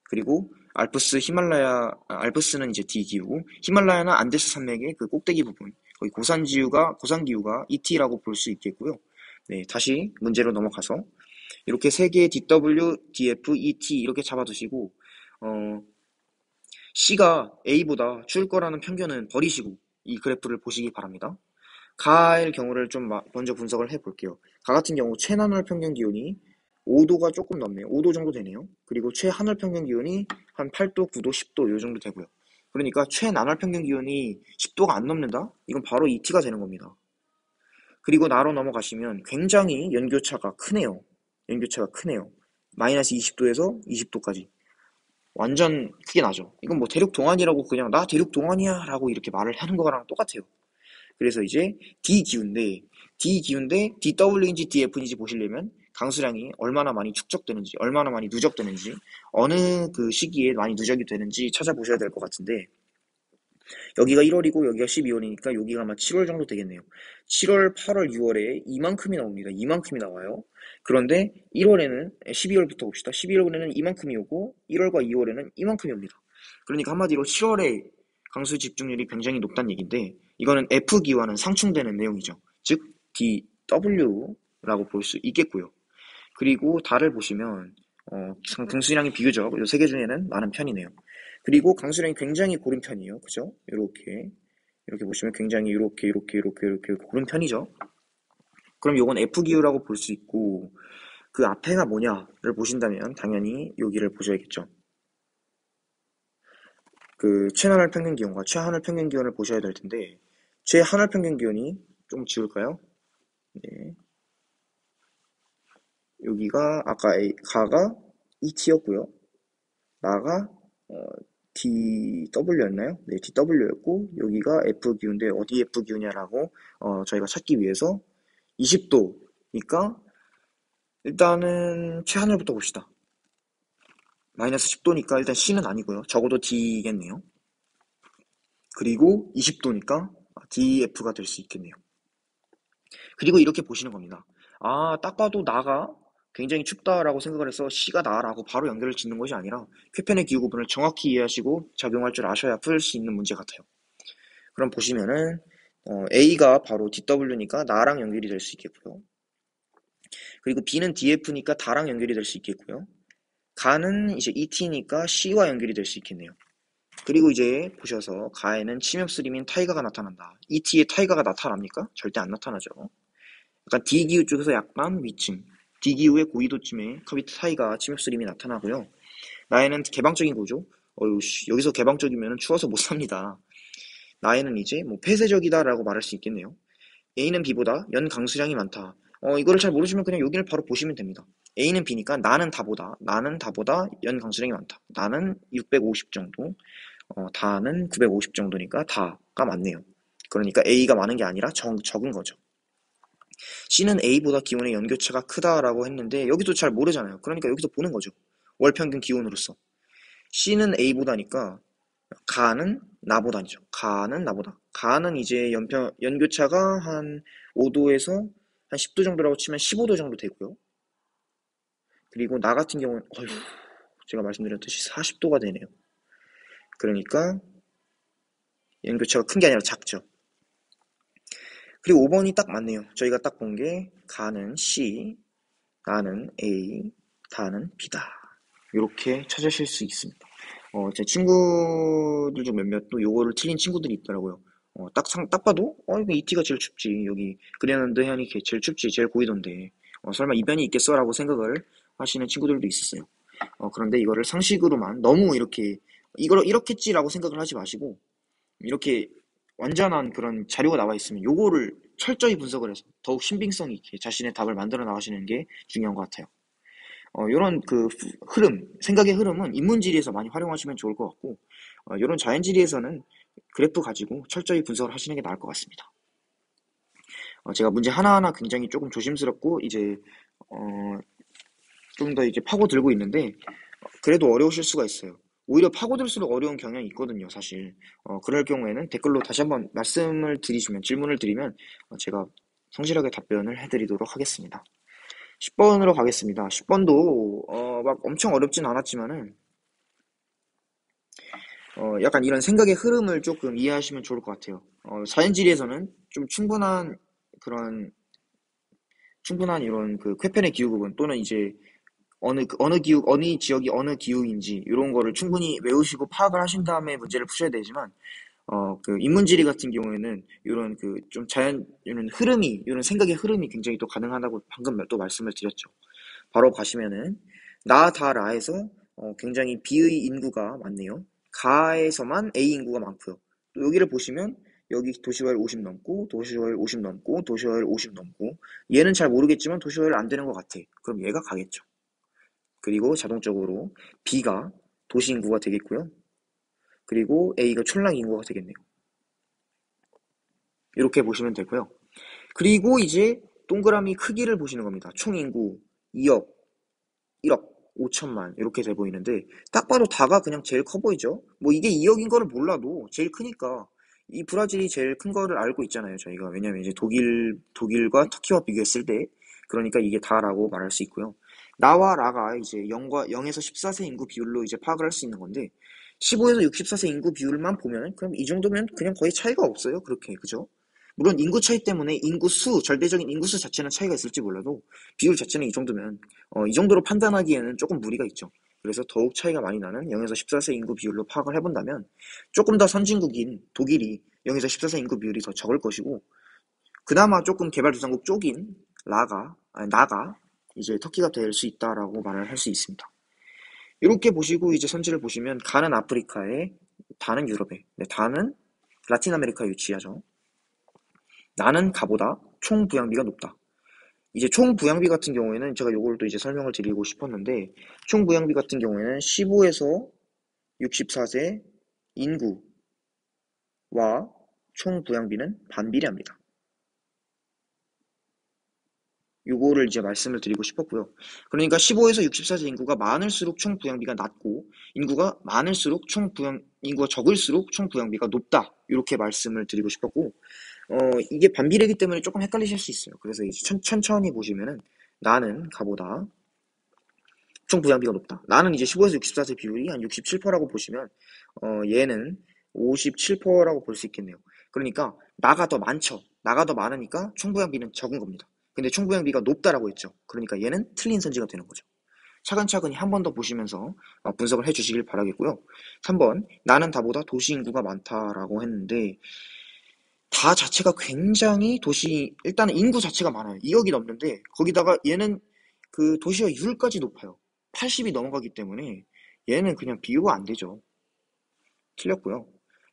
그리고 알프스는 이제 D 기후고, 히말라야나 안데스 산맥의 그 꼭대기 부분, 거기 고산 기후가 ET라고 볼 수 있겠고요. 네, 다시 문제로 넘어가서 이렇게 세 개의 DW, DF, ET 이렇게 잡아두시고, 어, C가 A보다 추울 거라는 편견은 버리시고 이 그래프를 보시기 바랍니다. 가의 경우를 좀 먼저 분석을 해볼게요. 가 같은 경우 최남월 평균 기온이 5도가 조금 넘네요. 5도 정도 되네요. 그리고 최한월 평균 기온이 한 8도, 9도, 10도 요 정도 되고요. 그러니까 최남월 평균 기온이 10도가 안 넘는다? 이건 바로 ET가 되는 겁니다. 그리고 나로 넘어가시면 굉장히 연교차가 크네요. 연교차가 크네요. 마이너스 20도에서 20도까지. 완전 크게 나죠. 이건 뭐 대륙 동안이라고 그냥 나 대륙 동안이야 라고 이렇게 말을 하는 거랑 똑같아요. 그래서 이제 D 기운데 DW인지 DF인지 보시려면 강수량이 얼마나 많이 축적되는지, 얼마나 많이 누적되는지, 어느 그 시기에 많이 누적이 되는지 찾아보셔야 될 것 같은데, 여기가 1월이고 여기가 12월이니까 여기가 아마 7월 정도 되겠네요. 7월, 8월, 6월에 이만큼이 나옵니다. 이만큼이 나와요. 그런데 1월에는 12월부터 봅시다. 12월에는 이만큼이 오고 1월과 2월에는 이만큼이 옵니다. 그러니까 한마디로 7월에 강수 집중률이 굉장히 높다는 얘기인데, 이거는 F기와는 상충되는 내용이죠. 즉 DW라고 볼 수 있겠고요. 그리고 달을 보시면 강수량이 비교적 이 세 개 중에는 많은 편이네요. 그리고 강수량이 굉장히 고른 편이에요. 그죠? 이렇게 보시면 굉장히 이렇게 고른 편이죠. 그럼 요건 F기후라고 볼 수 있고, 그 앞에가 뭐냐를 보신다면 당연히 여기를 보셔야겠죠. 그 최남월 평균 기온과 최하늘 평균 기온을 보셔야 될 텐데, 최하늘 평균 기온이 좀 지울까요? 네. 여기가 아까 가가 ET였고요. 나가 DW였나요? 네, DW였고 여기가 F기운데 어디 F기우냐라고 저희가 찾기 위해서 20도니까 일단은 최하늘부터 봅시다. 마이너스 10도니까 일단 C는 아니고요. 적어도 D겠네요. 그리고 20도니까 DF가 될 수 있겠네요. 그리고 이렇게 보시는 겁니다. 아, 딱 봐도 나가 굉장히 춥다라고 생각을 해서 C가 나라고 바로 연결을 짓는 것이 아니라 쾌펜의 기후 구분을 정확히 이해하시고 작용할 줄 아셔야 풀 수 있는 문제 같아요. 그럼 보시면은 A가 바로 DW니까 나랑 연결이 될 수 있겠고요. 그리고 B는 DF니까 다랑 연결이 될 수 있겠고요. 가는 이제 ET니까 C와 연결이 될 수 있겠네요. 그리고 이제 보셔서 가에는 침엽스림인 타이가가 나타난다. ET에 타이가가 나타납니까? 절대 안 나타나죠. 약간 D기후 쪽에서 약간 위층, D기후의 고위도쯤에 커비트 타이가 침엽스림이 나타나고요. 나에는 개방적인 구조. 여기서 개방적이면 추워서 못 삽니다. 나에는 이제 뭐 폐쇄적이다라고 말할 수 있겠네요. A는 B보다 연 강수량이 많다. 이거를 잘 모르시면 그냥 여기를 바로 보시면 됩니다. A는 B니까 나는 다보다 연 강수량이 많다. 나는 650 정도, 다는 950 정도니까 다가 많네요. 그러니까 A가 많은 게 아니라 적은 거죠. C는 A보다 기온의 연교차가 크다라고 했는데 여기도 잘 모르잖아요. 그러니까 여기서 보는 거죠. 월 평균 기온으로서. C는 A보다니까 가는 나보다죠. 가는 나보다. 가는 이제 연교차가 한 5도에서 한 10도 정도라고 치면 15도 정도 되고요. 그리고 나 같은 경우는 어휴, 제가 말씀드렸듯이 40도가 되네요. 그러니까 연교차가 큰 게 아니라 작죠. 그리고 5번이 딱 맞네요. 저희가 딱 본 게 가는 C, 나는 A, 다는 B다. 이렇게 찾으실 수 있습니다. 제 친구들 중 몇몇 또 요거를 틀린 친구들이 있더라고요. 딱 봐도, 이거 이티가 제일 춥지. 여기, 그래는드 해안이 제일 춥지. 제일 고이던데. 설마 이변이 있겠어라고 생각을 하시는 친구들도 있었어요. 그런데 이거를 상식으로만 너무 이렇게, 이걸 이렇겠지라고 생각을 하지 마시고, 이렇게 완전한 그런 자료가 나와 있으면 요거를 철저히 분석을 해서 더욱 신빙성 있게 자신의 답을 만들어 나가시는 게 중요한 것 같아요. 요런 그 흐름, 생각의 흐름은 인문지리에서 많이 활용하시면 좋을 것 같고, 요런 자연지리에서는 그래프 가지고 철저히 분석을 하시는 게 나을 것 같습니다. 제가 문제 하나하나 굉장히 조금 조심스럽고, 이제, 좀 더 이제 파고들고 있는데, 그래도 어려우실 수가 있어요. 오히려 파고들수록 어려운 경향이 있거든요, 사실. 그럴 경우에는 댓글로 다시 한번 말씀을 드리시면, 질문을 드리면, 제가 성실하게 답변을 해드리도록 하겠습니다. 10번으로 가겠습니다. 10번도 막 엄청 어렵진 않았지만은 약간 이런 생각의 흐름을 조금 이해하시면 좋을 것 같아요. 자연지리에서는 좀 그런 충분한 이런 그 쾌변의 기후 부분 또는 이제 어느 기후 어느 지역이 어느 기후인지 이런 거를 충분히 외우시고 파악을 하신 다음에 문제를 푸셔야 되지만 그 인문지리 같은 경우에는 이런 그 좀 이런 흐름이 이런 생각의 흐름이 굉장히 또 가능하다고 방금 또 말씀을 드렸죠. 바로 가시면은 나, 다, 라에서 굉장히 B의 인구가 많네요. 가에서만 A 인구가 많고요. 또 여기를 보시면 여기 도시화율 50 넘고 도시화율 50 넘고 도시화율 50 넘고 얘는 잘 모르겠지만 도시화율 안 되는 것 같아. 그럼 얘가 가겠죠. 그리고 자동적으로 B가 도시 인구가 되겠고요. 그리고 A가 촌락 인구가 되겠네요. 이렇게 보시면 되고요. 그리고 이제 동그라미 크기를 보시는 겁니다. 총 인구 2억, 1억 5천만 이렇게 돼 보이는데 딱 봐도 다가 그냥 제일 커 보이죠? 뭐 이게 2억인 거를 몰라도 제일 크니까 이 브라질이 제일 큰 거를 알고 있잖아요, 저희가. 왜냐면 이제 독일과 터키와 비교했을 때 그러니까 이게 다라고 말할 수 있고요. 나와 라가 이제 0에서 14세 인구 비율로 이제 파악을 할 수 있는 건데 15에서 64세 인구 비율만 보면 그럼 이 정도면 그냥 거의 차이가 없어요. 그렇게. 그죠? 물론 인구 차이 때문에 절대적인 인구수 자체는 차이가 있을지 몰라도 비율 자체는 이 정도면 이 정도로 판단하기에는 조금 무리가 있죠. 그래서 더욱 차이가 많이 나는 0에서 14세 인구 비율로 파악을 해본다면 조금 더 선진국인 독일이 0에서 14세 인구 비율이 더 적을 것이고 그나마 조금 개발도상국 쪽인 나가 이제 터키가 될 수 있다라고 말을 할 수 있습니다. 이렇게 보시고 이제 선지를 보시면 가는 아프리카에 다는 유럽에 다는 라틴 아메리카에 위치하죠. 나는 가보다 총 부양비가 높다. 이제 총 부양비 같은 경우에는 제가 요걸 또 이제 설명을 드리고 싶었는데 총 부양비 같은 경우에는 15에서 64세 인구와 총 부양비는 반비례합니다. 요거를 이제 말씀을 드리고 싶었고요. 그러니까 15에서 64세 인구가 많을수록 총 부양비가 낮고 인구가 적을수록 총 부양비가 높다. 이렇게 말씀을 드리고 싶었고 이게 반비례이기 때문에 조금 헷갈리실 수 있어요. 그래서 이제 천천히 보시면은 나는 가보다 총 부양비가 높다. 나는 이제 15에서 64세 비율이 한 67%라고 보시면 얘는 57%라고 볼 수 있겠네요. 그러니까 나가 더 많죠. 나가 더 많으니까 총 부양비는 적은 겁니다. 근데 총 부양비가 높다라고 했죠. 그러니까 얘는 틀린 선지가 되는 거죠. 차근차근히 한 번 더 보시면서 분석을 해주시길 바라겠고요. 3번 나는 다보다 도시 인구가 많다라고 했는데 다 자체가 굉장히 일단은 인구 자체가 많아요. 2억이 넘는데, 거기다가 얘는 그 도시화 율까지 높아요. 80이 넘어가기 때문에 얘는 그냥 비교가 안 되죠. 틀렸고요.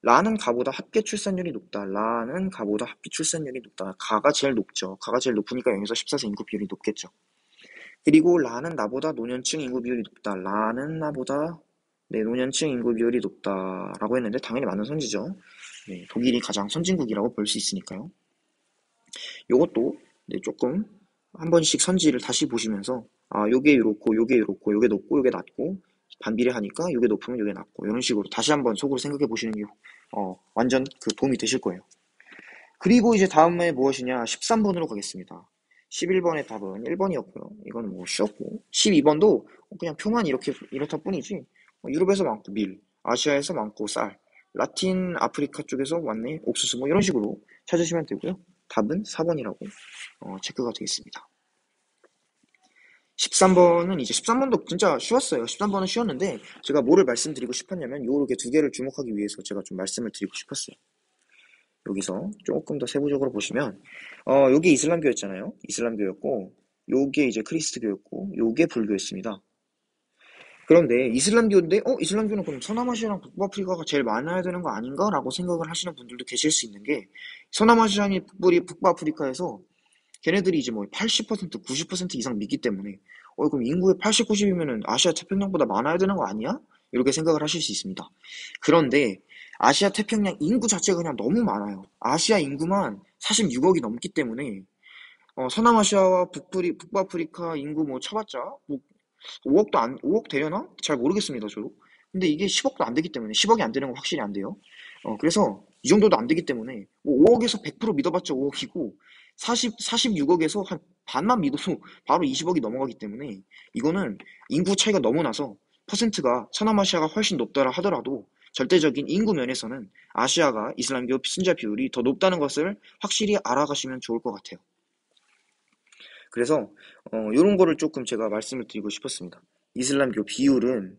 라는 가보다 합계 출산율이 높다. 라는 가보다 합계 출산율이 높다. 가가 제일 높죠. 가가 제일 높으니까 여기서 14세 인구 비율이 높겠죠. 그리고 라는 나보다 노년층 인구 비율이 높다. 라는 나보다 노년층 인구 비율이 높다라고 했는데 당연히 맞는 선지죠. 네, 독일이 가장 선진국이라고 볼 수 있으니까요. 요것도 조금 한 번씩 선지를 다시 보시면서 요게 이렇고 요게 이렇고 요게 높고 요게 낮고 반비례하니까 요게 높으면 요게 낮고 이런 식으로 다시 한번 속으로 생각해 보시는 게 완전 그 도움이 되실 거예요. 그리고 이제 다음에 무엇이냐? 13번으로 가겠습니다. 11번의 답은 1번이었고요. 이거는 뭐 쉬웠고 12번도 그냥 표만 이렇게 이렇다 뿐이지. 유럽에서 많고 밀, 아시아에서 많고 쌀, 라틴 아프리카 쪽에서 왔네 옥수수 뭐 이런 식으로 찾으시면 되고요. 답은 4번이라고 체크가 되겠습니다. 13번은 이제 13번도 진짜 쉬웠어요. 13번은 쉬웠는데 제가 뭐를 말씀드리고 싶었냐면 요렇게 두 개를 주목하기 위해서 제가 좀 말씀을 드리고 싶었어요. 여기서 조금 더 세부적으로 보시면 요게 이슬람교였잖아요. 이슬람교였고 요게 이제 크리스트교였고 요게 불교였습니다. 그런데 이슬람교인데 이슬람교는 그럼 서남아시아랑 북부아프리카가 제일 많아야 되는 거 아닌가? 라고 생각을 하시는 분들도 계실 수 있는 게 서남아시아니 북부아프리카에서 걔네들이 이제 뭐 80%, 90% 이상 믿기 때문에 그럼 인구의 80, 90이면은 아시아 태평양보다 많아야 되는 거 아니야? 이렇게 생각을 하실 수 있습니다. 그런데 아시아 태평양 인구 자체가 그냥 너무 많아요. 아시아 인구만 46억이 넘기 때문에 서남아시아와 북부아프리카 인구 뭐 쳐봤자 뭐 5억 되려나? 잘 모르겠습니다, 저도. 근데 이게 10억도 안 되기 때문에 10억이 안 되는 건 확실히 안 돼요. 그래서 이 정도도 안 되기 때문에 뭐 5억에서 100% 믿어봤자 5억이고 46억에서 한 반만 믿어도 바로 20억이 넘어가기 때문에 이거는 인구 차이가 너무 나서 퍼센트가 서남아시아가 훨씬 높다라 하더라도 절대적인 인구 면에서는 아시아가 이슬람교 신자 비율이 더 높다는 것을 확실히 알아가시면 좋을 것 같아요. 그래서 이런 거를 조금 제가 말씀을 드리고 싶었습니다. 이슬람교 비율은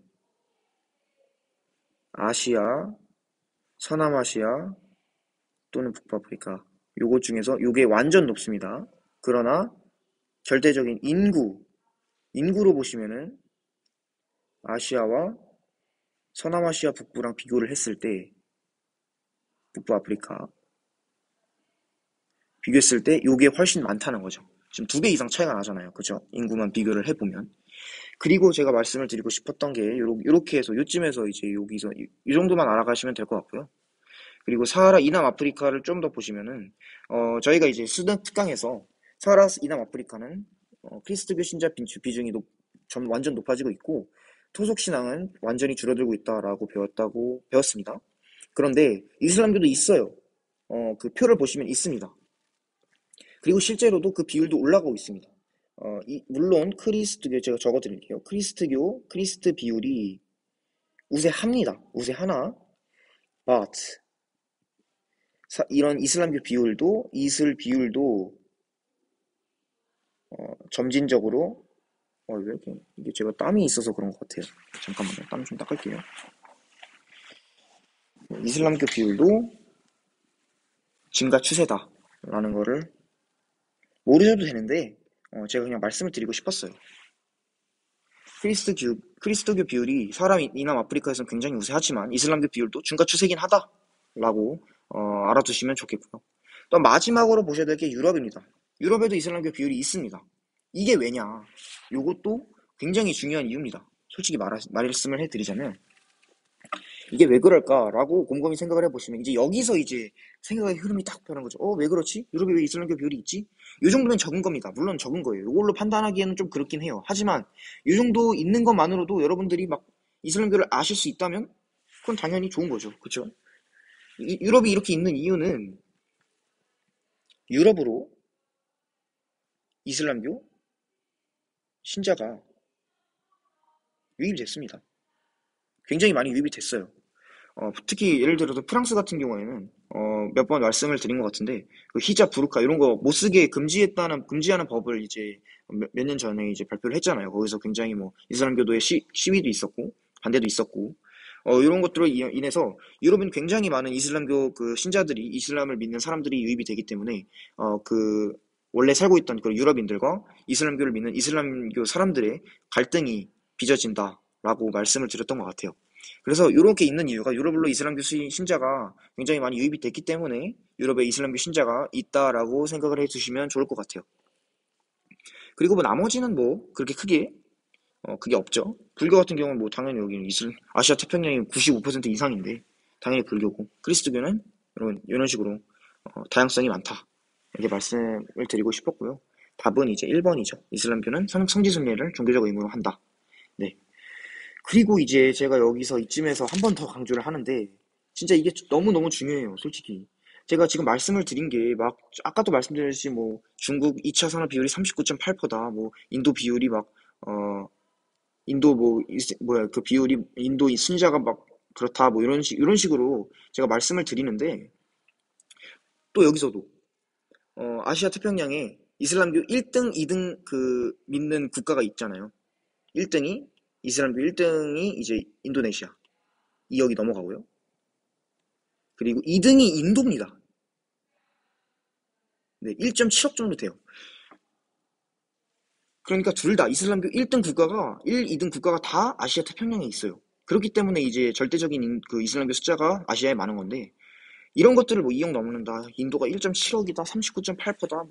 아시아, 서남아시아 또는 북아프리카 요것 중에서 요게 완전 높습니다. 그러나 절대적인 인구로 보시면은 아시아와 서남아시아 북부랑 비교를 했을 때 북부아프리카 비교했을 때 요게 훨씬 많다는 거죠. 지금 2배 이상 차이가 나잖아요. 그죠? 인구만 비교를 해보면. 그리고 제가 말씀을 드리고 싶었던 게 요렇게 해서 요쯤에서 이제 여기서 이 정도만 알아가시면 될 것 같고요. 그리고 사하라 이남 아프리카를 좀 더 보시면은 저희가 이제 수단 특강에서 사하라 이남 아프리카는 크리스트교 신자 비중이 완전 높아지고 있고 토속 신앙은 완전히 줄어들고 있다라고 배웠습니다. 그런데 이슬람교도 있어요. 그 표를 보시면 있습니다. 그리고 실제로도 그 비율도 올라가고 있습니다. 물론 크리스트교 제가 적어드릴게요. 크리스트 비율이 우세합니다. 우세하나 but 이런 이슬람교 비율도 이슬 비율도 점진적으로 왜 이렇게 이게 제가 땀이 있어서 그런 것 같아요. 잠깐만요. 땀 좀 닦을게요. 이슬람교 비율도 증가 추세다라는 거를 모르셔도 되는데 제가 그냥 말씀을 드리고 싶었어요. 크리스트교 비율이 사람 이남 아프리카에서는 굉장히 우세하지만 이슬람교 비율도 증가 추세긴 하다라고 알아두시면 좋겠고요. 또 마지막으로 보셔야 될 게 유럽입니다. 유럽에도 이슬람교 비율이 있습니다. 이게 왜냐? 요것도 굉장히 중요한 이유입니다. 솔직히 말씀을 해드리자면 이게 왜 그럴까라고 곰곰이 생각을 해보시면 이제 여기서 이제 생각의 흐름이 딱 변한 거죠. 왜 그렇지? 유럽에 왜 이슬람교 비율이 있지? 이 정도면 적은 겁니다. 물론 적은 거예요. 이걸로 판단하기에는 좀 그렇긴 해요. 하지만 이 정도 있는 것만으로도 여러분들이 막 이슬람교를 아실 수 있다면 그건 당연히 좋은 거죠. 그렇죠? 유럽이 이렇게 있는 이유는 유럽으로 이슬람교 신자가 유입이 됐습니다. 굉장히 많이 유입이 됐어요. 특히 예를 들어서 프랑스 같은 경우에는 몇 번 말씀을 드린 것 같은데 그 히잡, 부르카 이런 거 못 쓰게 금지하는 법을 이제 몇 년 전에 이제 발표를 했잖아요. 거기서 굉장히 뭐 이슬람교도의 시위도 있었고 반대도 있었고 이런 것들로 인해서 유럽은 굉장히 많은 이슬람교 그 신자들이 이슬람을 믿는 사람들이 유입이 되기 때문에 그 원래 살고 있던 그 유럽인들과 이슬람교를 믿는 이슬람교 사람들의 갈등이 빚어진다라고 말씀을 드렸던 것 같아요. 그래서 이렇게 있는 이유가 유럽으로 이슬람교 신자가 굉장히 많이 유입이 됐기 때문에 유럽에 이슬람교 신자가 있다라고 생각을 해주시면 좋을 것 같아요. 그리고 뭐 나머지는 뭐 그렇게 크게 그게 없죠. 불교 같은 경우는 뭐 당연히 여기는 아시아 태평양이 95% 이상인데 당연히 불교고 그리스도교는 이런 식으로 다양성이 많다 이렇게 말씀을 드리고 싶었고요. 답은 이제 1번이죠. 이슬람교는 성지순례를 종교적 의무로 한다. 네. 그리고 이제 제가 여기서 이쯤에서 한 번 더 강조를 하는데, 진짜 이게 너무너무 중요해요, 솔직히. 제가 지금 말씀을 드린 게 막, 아까도 말씀드렸듯이 뭐, 중국 2차 산업 비율이 39.8%다, 뭐, 인도 비율이 막, 인도 뭐, 뭐야, 그 비율이, 인도 순자가 막, 그렇다, 뭐, 이런 식으로 제가 말씀을 드리는데, 또 여기서도, 아시아 태평양에 이슬람교 1등, 2등 그, 믿는 국가가 있잖아요. 1등이, 이슬람교 1등이 이제 인도네시아. 2억이 넘어가고요. 그리고 2등이 인도입니다. 네, 1.7억 정도 돼요. 그러니까 둘 다 이슬람교 1등 국가가 1, 2등 국가가 다 아시아 태평양에 있어요. 그렇기 때문에 이제 절대적인 그 이슬람교 숫자가 아시아에 많은 건데 이런 것들을 뭐 2억 넘는다. 인도가 1.7억이다. 39.8%다. 뭐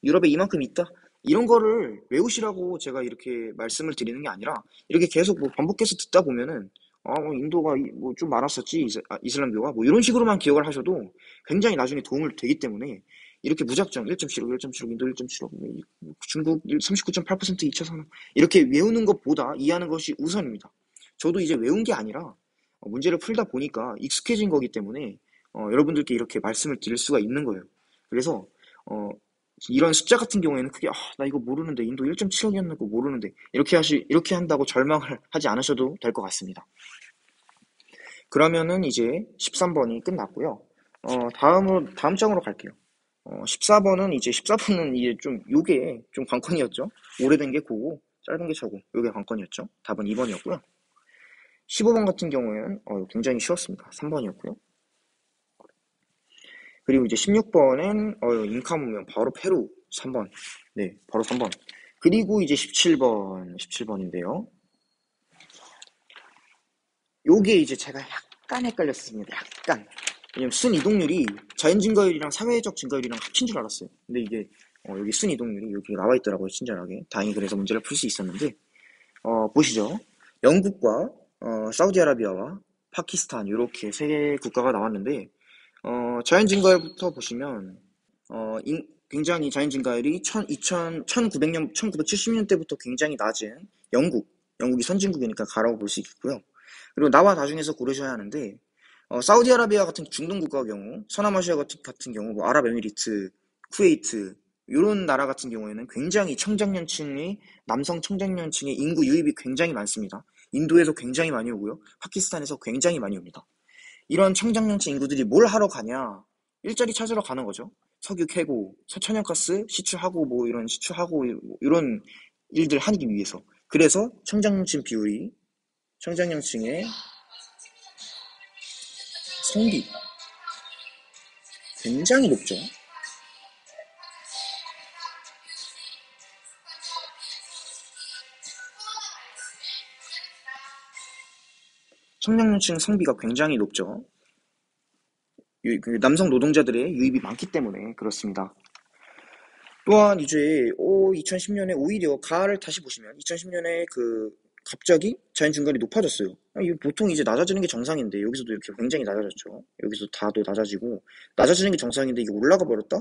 유럽에 이만큼 있다. 이런 거를 외우시라고 제가 이렇게 말씀을 드리는 게 아니라 이렇게 계속 뭐 반복해서 듣다 보면은 뭐 인도가 뭐 좀 많았었지 이슬람교가 뭐 이런 식으로만 기억을 하셔도 굉장히 나중에 도움을 되기 때문에 이렇게 무작정 1.75, 1.75, 인도 1.75, 중국 39.8% 2차 산업 이렇게 외우는 것보다 이해하는 것이 우선입니다. 저도 이제 외운 게 아니라 문제를 풀다 보니까 익숙해진 거기 때문에 여러분들께 이렇게 말씀을 드릴 수가 있는 거예요. 그래서 어, 이런 숫자 같은 경우에는 크게 나 이거 모르는데 인도 1.7억이었나 고 모르는데 이렇게 한다고 절망을 하지 않으셔도 될 것 같습니다. 그러면은 이제 13번이 끝났고요. 다음 장으로 갈게요. 14번은 이제 14번은 이제 좀 요게 좀 관건이었죠. 오래된 게 고고 짧은 게 저고 요게 관건이었죠. 답은 2번이었고요. 15번 같은 경우에는 굉장히 쉬웠습니다. 3번이었고요. 그리고 이제 16번엔 인카 문명 바로 페루 3번. 네, 바로 3번. 그리고 이제 17번인데요. 요게 이제 제가 약간 헷갈렸습니다. 약간. 왜냐면 순이동률이 자연 증가율이랑 사회적 증가율이랑 합친 줄 알았어요. 근데 이게 여기 순이동률이 여기 나와 있더라고요. 친절하게. 다행히 그래서 문제를 풀 수 있었는데 보시죠. 영국과 사우디아라비아와 파키스탄 이렇게 세 개 국가가 나왔는데 자연 증가율부터 보시면 굉장히 자연 증가율이 1900년, 1970년대부터 굉장히 낮은 영국이 선진국이니까 가라고 볼 수 있겠고요. 그리고 나와 나중에서 고르셔야 하는데 사우디아라비아 같은 중동 국가 경우, 서남아시아 같은 경우, 뭐 아랍에미리트, 쿠웨이트 이런 나라 같은 경우에는 굉장히 남성 청장년층의 인구 유입이 굉장히 많습니다. 인도에서 굉장히 많이 오고요. 파키스탄에서 굉장히 많이 옵니다. 이런 청장년층 인구들이 뭘 하러 가냐? 일자리 찾으러 가는 거죠. 석유 캐고, 천연가스 시추하고, 뭐 이런 시추하고, 이런 일들 하기 위해서. 그래서 청장년층의 성비 굉장히 높죠. 청장년층 성비가 굉장히 높죠. 그 남성 노동자들의 유입이 많기 때문에 그렇습니다. 또한 이제 2010년에 오히려 가을을 다시 보시면 2010년에 갑자기 자연 증가율이 높아졌어요. 이거 보통 이제 낮아지는 게 정상인데 여기서도 이렇게 굉장히 낮아졌죠. 여기서 다도 낮아지고 낮아지는 게 정상인데 이게 올라가 버렸다?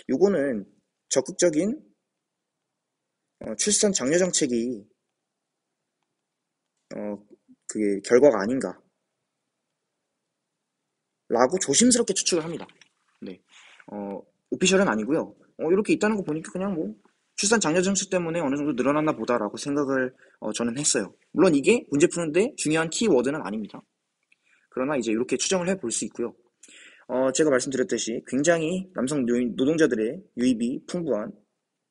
요거는 적극적인 출산 장려 정책이 그게 결과가 아닌가 라고 조심스럽게 추측을 합니다. 네. 오피셜은 아니고요. 이렇게 있다는 거 보니까 그냥 뭐 출산 장려 정책 때문에 어느 정도 늘어났나 보다라고 생각을 저는 했어요. 물론 이게 문제 푸는데 중요한 키워드는 아닙니다. 그러나 이제 이렇게 추정을 해볼 수 있고요. 제가 말씀드렸듯이 굉장히 남성 노동자들의 유입이 풍부한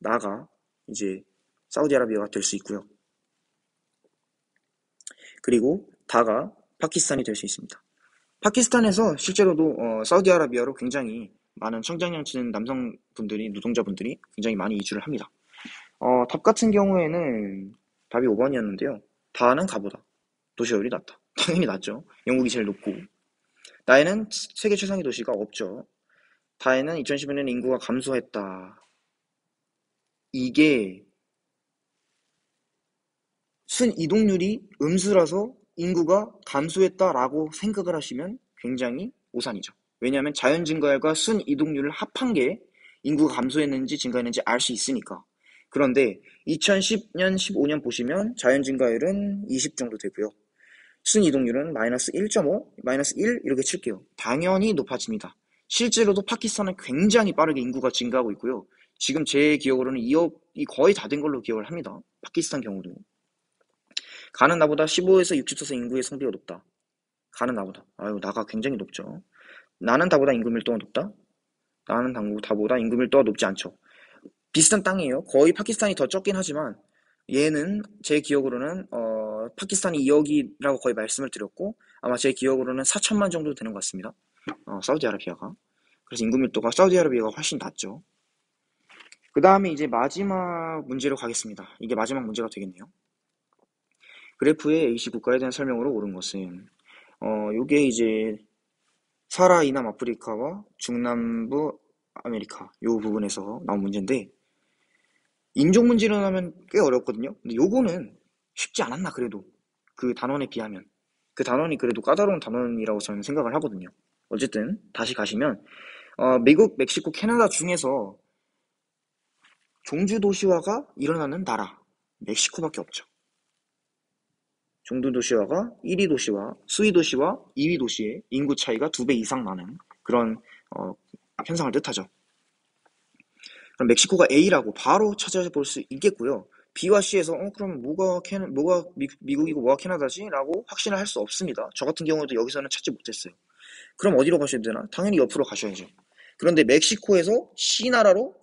나가 이제 사우디아라비아가 될 수 있고요. 그리고 다가 파키스탄이 될 수 있습니다. 파키스탄에서 실제로도 사우디아라비아로 굉장히 많은 청장년층 남성분들이 노동자분들이 굉장히 많이 이주를 합니다. 답 같은 경우에는 답이 5번이었는데요. 다는 가보다. 도시율이 낮다. 당연히 낮죠. 영국이 제일 높고. 다에는 세계 최상위 도시가 없죠. 다에는 2015년 인구가 감소했다. 이게 순이동률이 음수라서 인구가 감소했다라고 생각을 하시면 굉장히 오산이죠. 왜냐하면 자연 증가율과 순이동률을 합한 게 인구가 감소했는지 증가했는지 알 수 있으니까. 그런데 2010년, 15년 보시면 자연 증가율은 20 정도 되고요. 순이동률은 마이너스 1.5, 마이너스 1 이렇게 칠게요. 당연히 높아집니다. 실제로도 파키스탄은 굉장히 빠르게 인구가 증가하고 있고요. 지금 제 기억으로는 2억이 거의 다 된 걸로 기억을 합니다. 파키스탄 경우도. 가는 나보다 15에서 60세 인구의 성비가 높다. 가는 나보다. 아유, 나가 굉장히 높죠. 나는 다보다 인구 밀도가 높다? 나는 다보다 인구 밀도가 높지 않죠. 비슷한 땅이에요. 거의 파키스탄이 더 적긴 하지만 얘는 제 기억으로는 파키스탄이 2억이라고 거의 말씀을 드렸고 아마 제 기억으로는 4천만 정도 되는 것 같습니다. 사우디아라비아가. 그래서 인구 밀도가 사우디아라비아가 훨씬 낮죠. 그 다음에 이제 마지막 문제로 가겠습니다. 이게 마지막 문제가 되겠네요. 그래프의 A시 국가에 대한 설명으로 옳은 것은 요게 이제 사하라 이남 아프리카와 중남부 아메리카 요 부분에서 나온 문제인데 인종 문제로 하면 꽤 어렵거든요. 근데 요거는 쉽지 않았나 그래도 그 단원에 비하면 그 단원이 그래도 까다로운 단원이라고 저는 생각을 하거든요. 어쨌든 다시 가시면 미국, 멕시코, 캐나다 중에서 종주 도시화가 일어나는 나라 멕시코밖에 없죠. 종주 도시화가 1위 도시와 수위 도시와 2위 도시의 인구 차이가 2배 이상 나는 그런 현상을 뜻하죠. 그럼 멕시코가 A라고 바로 찾아볼 수 있겠고요. B와 C에서 그럼 뭐가 미국이고 뭐가 캐나다지? 라고 확신을 할 수 없습니다. 저 같은 경우도 여기서는 찾지 못했어요. 그럼 어디로 가셔야 되나? 당연히 옆으로 가셔야죠. 그런데 멕시코에서 C나라로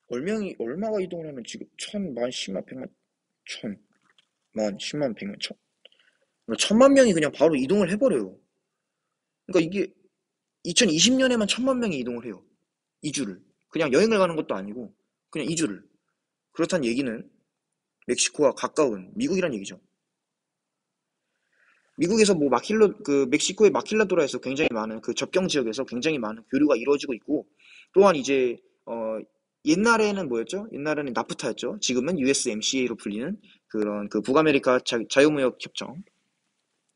얼마가 이동을 하면 지금 만, 10만, 100만, 만, 10만, 100만, 그러니까 1000만 명이 그냥 바로 이동을 해버려요. 그러니까 이게 2020년에만 1000만 명이 이동을 해요. 이주를. 그냥 여행을 가는 것도 아니고 그냥 이주를. 그렇다는 얘기는 멕시코와 가까운 미국이란 얘기죠. 미국에서 뭐 멕시코의 마킬라도라에서 굉장히 많은 그 접경 지역에서 굉장히 많은 교류가 이루어지고 있고, 또한 이제, 옛날에는 뭐였죠? 옛날에는 나프타였죠. 지금은 USMCA로 불리는 그런 그 북아메리카 자유무역 협정.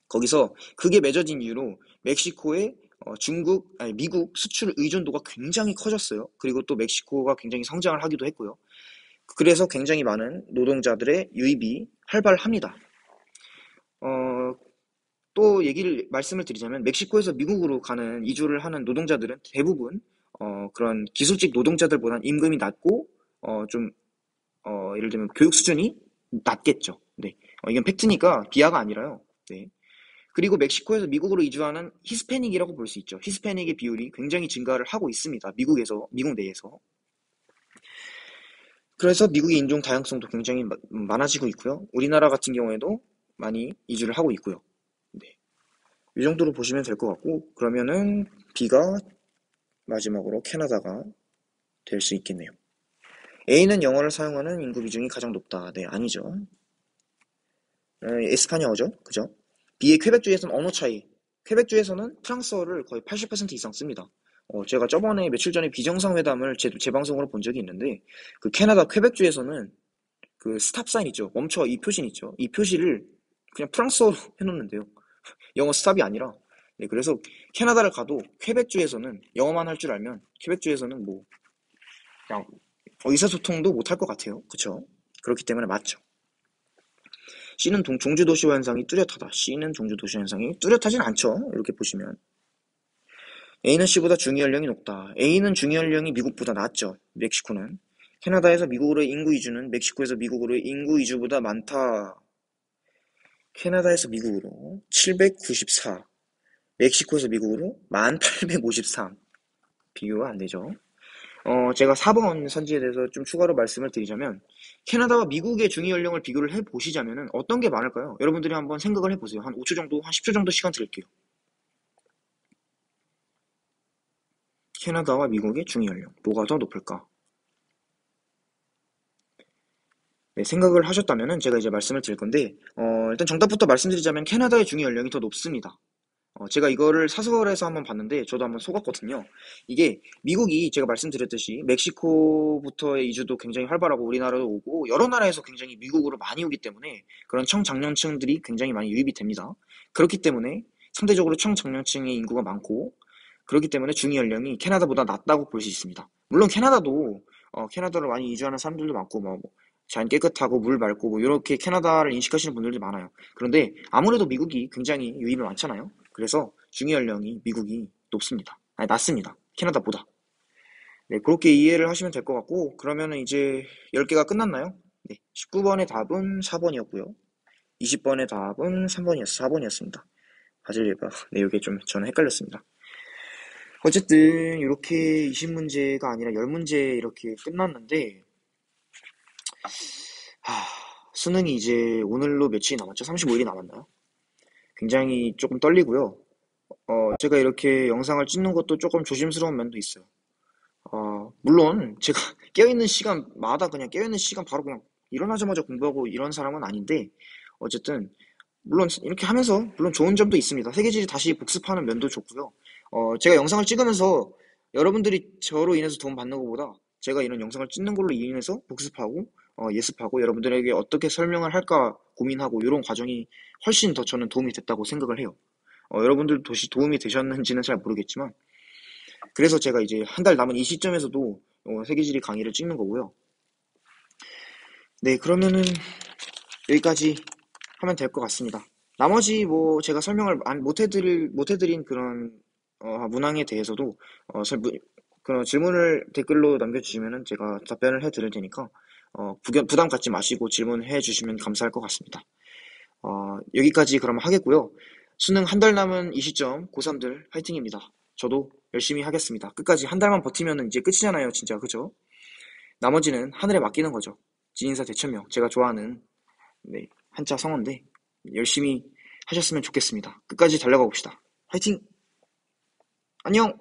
거기서 그게 맺어진 이유로 멕시코의 미국 수출 의존도가 굉장히 커졌어요. 그리고 또 멕시코가 굉장히 성장을 하기도 했고요. 그래서 굉장히 많은 노동자들의 유입이 활발합니다. 어, 또 말씀을 드리자면 멕시코에서 미국으로 가는 이주를 하는 노동자들은 대부분 그런 기술직 노동자들보다는 임금이 낮고 좀 예를 들면 교육 수준이 낮겠죠. 네. 이건 팩트니까 비하가 아니라요. 네. 그리고 멕시코에서 미국으로 이주하는 히스패닉이라고 볼 수 있죠. 히스패닉의 비율이 굉장히 증가를 하고 있습니다. 미국 내에서. 그래서 미국의 인종 다양성도 굉장히 많아지고 있고요. 우리나라 같은 경우에도 많이 이주를 하고 있고요. 네. 이 정도로 보시면 될 것 같고, 그러면은 B가 마지막으로 캐나다가 될 수 있겠네요. A는 영어를 사용하는 인구 비중이 가장 높다. 네, 아니죠. 에스파냐어죠. 그죠? B의 퀘벡주에서는 언어 차이. 퀘벡주에서는 프랑스어를 거의 80% 이상 씁니다. 제가 저번에 며칠 전에 비정상회담을 제 방송으로 본 적이 있는데, 그 캐나다 퀘벡주에서는 그 스탑 사인 있죠. 멈춰 이 표시 있죠. 이 표시를 그냥 프랑스어로 해놓는데요. 영어 스탑이 아니라. 네, 그래서 캐나다를 가도 퀘벡주에서는 영어만 할 줄 알면 퀘벡주에서는 뭐 그냥 의사소통도 못 할 것 같아요. 그쵸? 그렇기 때문에 맞죠. C는 종주도시화 현상이 뚜렷하다. C는 종주도시 현상이 뚜렷하진 않죠. 이렇게 보시면. A는 C보다 중위연령이 높다. A는 중위연령이 미국보다 낮죠. 멕시코는. 캐나다에서 미국으로의 인구 이주는 멕시코에서 미국으로의 인구 이주보다 많다. 캐나다에서 미국으로 794. 멕시코에서 미국으로 1853. 비교가 안 되죠. 제가 4번 선지에 대해서 좀 추가로 말씀을 드리자면, 캐나다와 미국의 중위 연령을 비교를 해 보시자면은 어떤 게 많을까요? 여러분들이 한번 생각을 해 보세요. 한 5초 정도, 한 10초 정도 시간 드릴게요. 캐나다와 미국의 중위 연령, 뭐가 더 높을까? 네, 생각을 하셨다면은 제가 이제 말씀을 드릴 건데, 일단 정답부터 말씀드리자면 캐나다의 중위 연령이 더 높습니다. 제가 이거를 사설에서 한번 봤는데 저도 한번 속았거든요. 이게 미국이 제가 말씀드렸듯이 멕시코부터의 이주도 굉장히 활발하고 우리나라도 오고 여러 나라에서 굉장히 미국으로 많이 오기 때문에 그런 청장년층들이 굉장히 많이 유입이 됩니다. 그렇기 때문에 상대적으로 청장년층의 인구가 많고 그렇기 때문에 중위 연령이 캐나다보다 낮다고 볼 수 있습니다. 물론 캐나다도 캐나다로 많이 이주하는 사람들도 많고 자연 깨끗하고 물 맑고 뭐 이렇게 캐나다를 인식하시는 분들도 많아요. 그런데 아무래도 미국이 굉장히 유입이 많잖아요. 그래서 중위 연령이 미국이 높습니다. 아니, 낮습니다. 캐나다보다. 네, 그렇게 이해를 하시면 될 것 같고, 그러면은 이제 10개가 끝났나요? 네, 19번의 답은 4번이었고요. 20번의 답은 4번이었습니다. 바질레바. 네, 이게 좀 저는 헷갈렸습니다. 어쨌든 이렇게 20문제가 아니라 10문제 이렇게 끝났는데, 하, 수능이 이제 오늘로 며칠이 남았죠? 35일이 남았나요? 굉장히 조금 떨리고요. 제가 이렇게 영상을 찍는 것도 조금 조심스러운 면도 있어요. 물론 제가 깨어있는 시간마다 그냥 깨어있는 시간 바로 그냥 일어나자마자 공부하고 이런 사람은 아닌데, 어쨌든 물론 이렇게 하면서 물론 좋은 점도 있습니다. 세계지리 다시 복습하는 면도 좋고요. 제가 영상을 찍으면서 여러분들이 저로 인해서 도움 받는 것보다 제가 이런 영상을 찍는 걸로 인해서 복습하고 예습하고 여러분들에게 어떻게 설명을 할까 고민하고 이런 과정이 훨씬 더 저는 도움이 됐다고 생각을 해요. 여러분들도 도움이 되셨는지는 잘 모르겠지만 그래서 제가 이제 한 달 남은 이 시점에서도 세계지리 강의를 찍는 거고요. 네, 그러면은 여기까지 하면 될 것 같습니다. 나머지 뭐 제가 설명을 못해드린 그런 문항에 대해서도 그런 질문을 댓글로 남겨주시면은 제가 답변을 해드릴 테니까 부담 갖지 마시고 질문해 주시면 감사할 것 같습니다. 여기까지 그럼 하겠고요. 수능 한 달 남은 이 시점 고3들 화이팅입니다. 저도 열심히 하겠습니다. 끝까지 한 달만 버티면 이제 끝이잖아요, 진짜. 그죠? 나머지는 하늘에 맡기는 거죠. 진인사 대천명. 제가 좋아하는 네, 한자 성어인데 열심히 하셨으면 좋겠습니다. 끝까지 달려가 봅시다. 화이팅! 안녕!